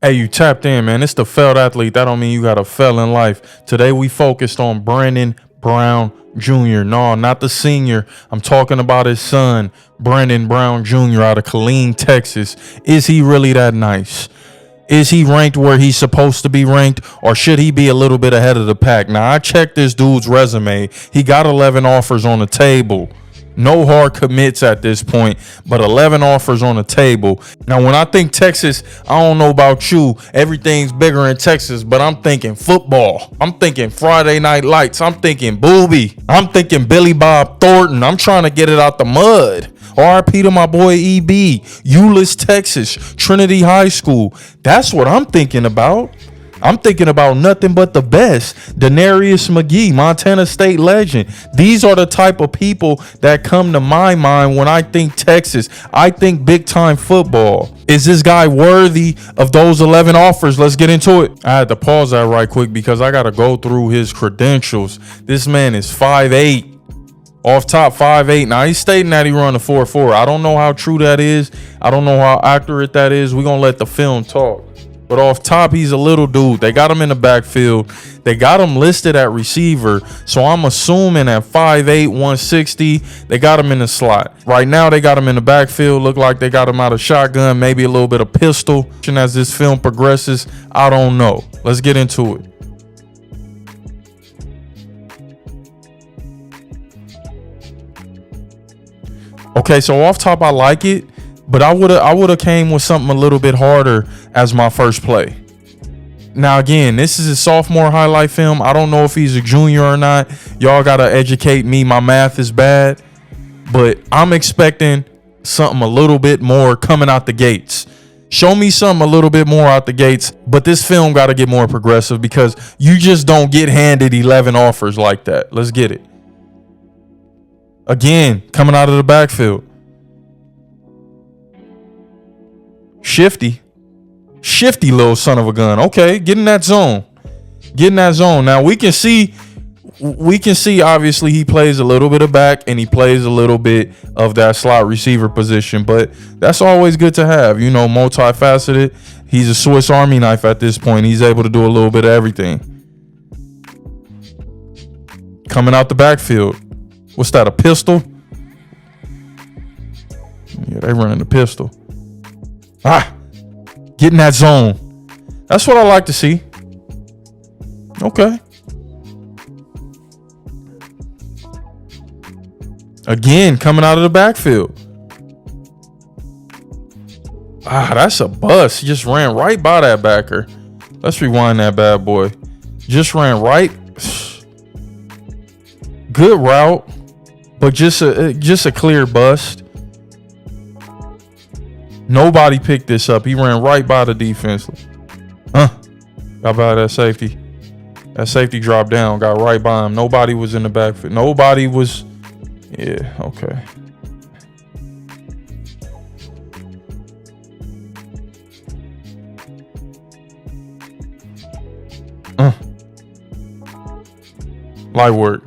Hey, you tapped in, man. It's the failed athlete. That don't mean you got to fail in life. Today we focused on Brandon Brown Jr. No, not the senior. I'm talking about his son, Brandon Brown Jr. out of Killeen, Texas. Is he really that nice? Is he ranked where he's supposed to be ranked, or should he be a little bit ahead of the pack? Now, I checked this dude's resume. He got 11 offers on the table. No hard commits at this point, but 11 offers on the table. Now, when I think Texas, I don't know about you, everything's bigger in Texas, but I'm thinking football. I'm thinking Friday Night Lights. I'm thinking Booby. I'm thinking Billy Bob Thornton. I'm trying to get it out the mud. RIP to my boy EB, Euless, Texas, Trinity High School. That's what I'm thinking about. I'm thinking about nothing but the best. Denarius McGee, Montana State legend. These are the type of people that come to my mind when I think Texas. I think big time football. Is this guy worthy of those 11 offers? Let's get into it. I had to pause that right quick because I got to go through his credentials. This man is 5'8". Off top 5'8". Now he's stating that he run a 4.4. I don't know how true that is. I don't know how accurate that is. We're going to let the film talk. But off top, he's a little dude. They got him in the backfield. They got him listed at receiver. So I'm assuming at 5'8", 160, they got him in the slot. Right now, they got him in the backfield. Look like they got him out of shotgun, maybe a little bit of pistol. And as this film progresses, I don't know. Let's get into it. Okay, so off top, I like it. But I would have came with something a little bit harder as my first play. Now, again, this is a sophomore highlight film. I don't know if he's a junior or not. Y'all got to educate me. My math is bad. But I'm expecting something a little bit more coming out the gates. Show me something a little bit more out the gates. But this film got to get more progressive because you just don't get handed 11 offers like that. Let's get it. Again, coming out of the backfield. Shifty little son of a gun. Okay, get in that zone. Now we can see obviously he plays a little bit of back and he plays a little bit of that slot receiver position, but that's always good to have, multifaceted. He's a Swiss Army knife at this point. He's able to do a little bit of everything. Coming out the backfield. What's that, a pistol? Yeah, they running the pistol. Get in that zone. That's what I like to see. Okay. Again, coming out of the backfield. That's a bust. He just ran right by that backer. Let's rewind that bad boy. Just ran right. Good route, but just a clear bust. Nobody picked this up. He ran right by the defense. Got by that safety. That safety dropped down. Got right by him. Nobody was in the backfield. Nobody was. Yeah, okay. Light work.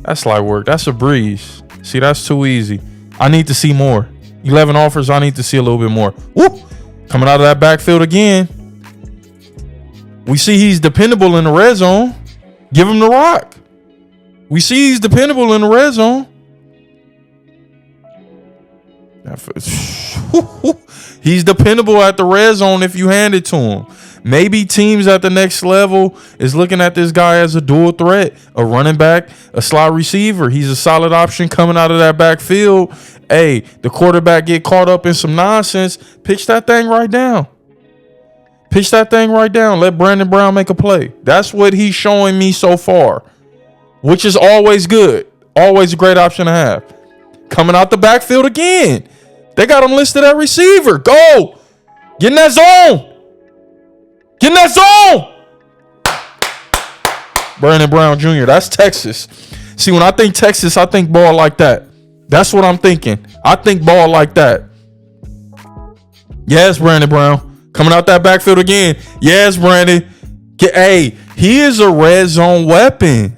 That's light work. That's a breeze. See, that's too easy. I need to see more. 11 offers, I need to see a little bit more. Whoop! Coming out of that backfield again. We see he's dependable in the red zone. Give him the rock. We see he's dependable in the red zone. He's dependable at the red zone if you hand it to him. Maybe teams at the next level is looking at this guy as a dual threat, a running back, a slot receiver. He's a solid option coming out of that backfield. Hey, the quarterback get caught up in some nonsense. Pitch that thing right down. Let Brandon Brown make a play. That's what he's showing me so far, which is always good. Always a great option to have. Coming out the backfield again. They got him listed at receiver. Go. Get in that zone. Brandon Brown Jr. That's Texas. See, when I think Texas, I think ball like that. That's what I'm thinking. I think ball like that. Yes, Brandon Brown. Coming out that backfield again. Yes, Brandon. Hey, he is a red zone weapon.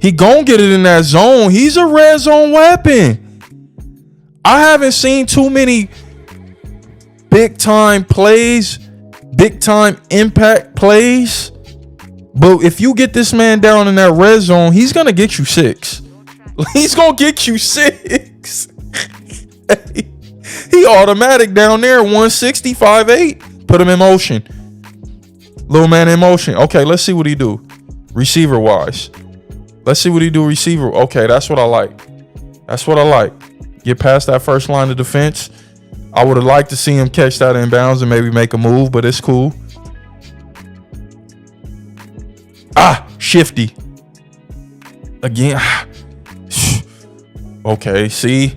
He gonna get it in that zone. He's a red zone weapon. I haven't seen too many big time plays, big time impact plays. But if you get this man down in that red zone, he's going to get you 6. He's going to get you 6. He automatic down there, 165.8. Put him in motion. Little man in motion. Okay, let's see what he do. Receiver wise. Let's see what he do receiver. Okay, that's what I like. That's what I like. Get past that first line of defense. I would have liked to see him catch that in bounds and maybe make a move, but it's cool. Shifty. Again. Okay, see?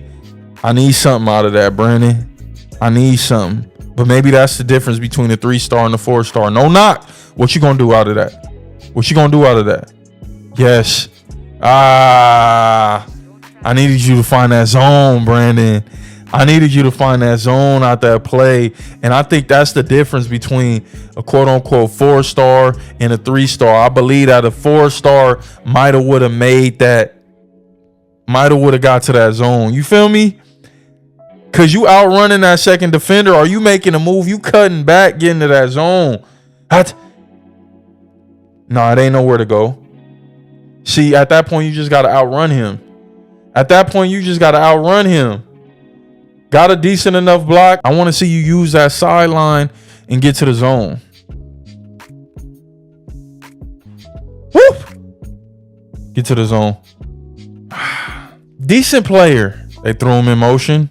I need something out of that, Brandon. I need something. But maybe that's the difference between the 3-star and the 4-star. No knock. What you gonna do out of that? What you gonna do out of that? Yes. I needed you to find that zone, Brandon. I needed you to find that zone out that play. And I think that's the difference between a quote-unquote 4-star and a 3-star. I believe that a 4-star might have would have made that, might have would have got to that zone. You feel me? Because you outrunning that second defender. Are you making a move? You cutting back, getting to that zone. No, it ain't nowhere to go. See, at that point, you just got to outrun him. At that point, you just got to outrun him. Got a decent enough block. I want to see you use that sideline and get to the zone. Whoop! Get to the zone. Decent player. They throw him in motion.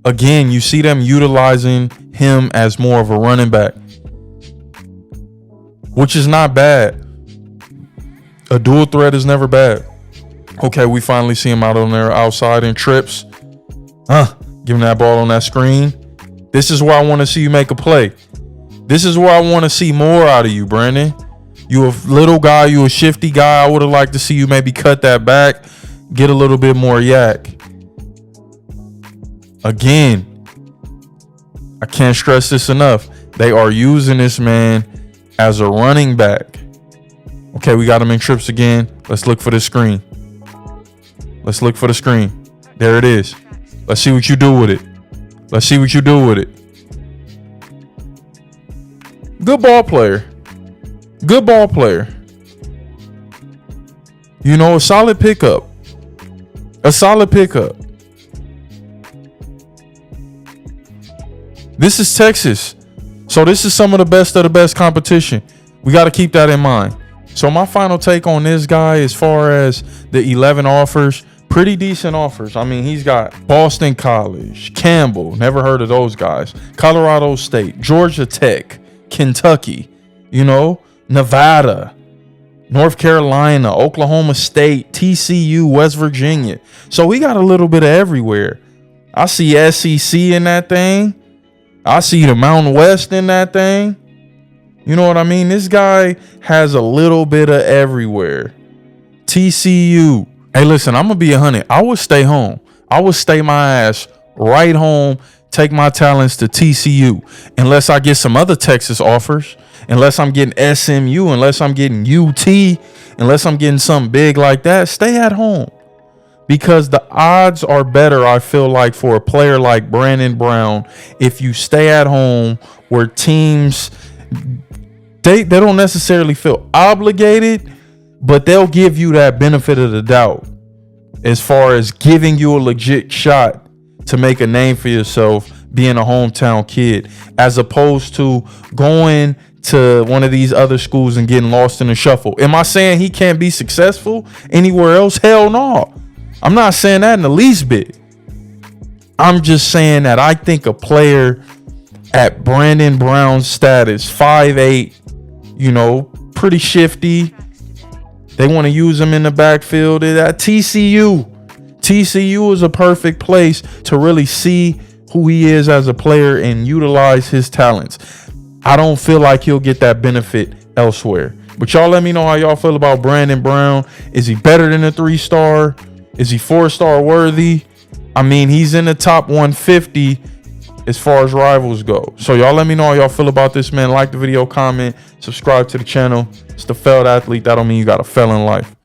Again, you see them utilizing him as more of a running back, which is not bad. A dual threat is never bad. Okay, we finally see him out on there outside in trips. Give him that ball on that screen. This is where I want to see you make a play. This is where I want to see more out of you, Brandon. You a little guy. You a shifty guy. I would have liked to see you maybe cut that back. Get a little bit more yak. Again, I can't stress this enough. They are using this man as a running back. Okay, we got him in trips again. Let's look for the screen. Let's look for the screen. There it is. Let's see what you do with it. Let's see what you do with it. Good ball player. Good ball player. You know, a solid pickup. A solid pickup. This is Texas. So this is some of the best competition. We got to keep that in mind. So my final take on this guy, as far as the 11 offers, pretty decent offers. I mean, he's got Boston College, Campbell, never heard of those guys, Colorado State, Georgia Tech, Kentucky, you know, Nevada, North Carolina, Oklahoma State, TCU, West Virginia. So we got a little bit of everywhere. I see SEC in that thing. I see the Mountain West in that thing. You know what I mean? This guy has a little bit of everywhere. TCU. Hey, listen, I'm going to be 100. I would stay home. I would stay my ass right home, take my talents to TCU. Unless I get some other Texas offers. Unless I'm getting SMU. Unless I'm getting UT. Unless I'm getting something big like that. Stay at home. Because the odds are better, I feel like, for a player like Brandon Brown, if you stay at home, where teams, they don't necessarily feel obligated, but they'll give you that benefit of the doubt as far as giving you a legit shot to make a name for yourself being a hometown kid, as opposed to going to one of these other schools and getting lost in the shuffle. Am I saying he can't be successful anywhere else? Hell no. I'm not saying that in the least bit. I'm just saying that I think a player at Brandon Brown's status, 5'8", you know, pretty shifty. They want to use him in the backfield at TCU. TCU is a perfect place to really see who he is as a player and utilize his talents. I don't feel like he'll get that benefit elsewhere. But y'all let me know how y'all feel about Brandon Brown. Is he better than a 3-star? Is he 4-star worthy? I mean, he's in the top 150 as far as rivals go. So y'all let me know how y'all feel about this man. Like the video, comment, subscribe to the channel. It's the failed athlete. That don't mean you got to fail in life.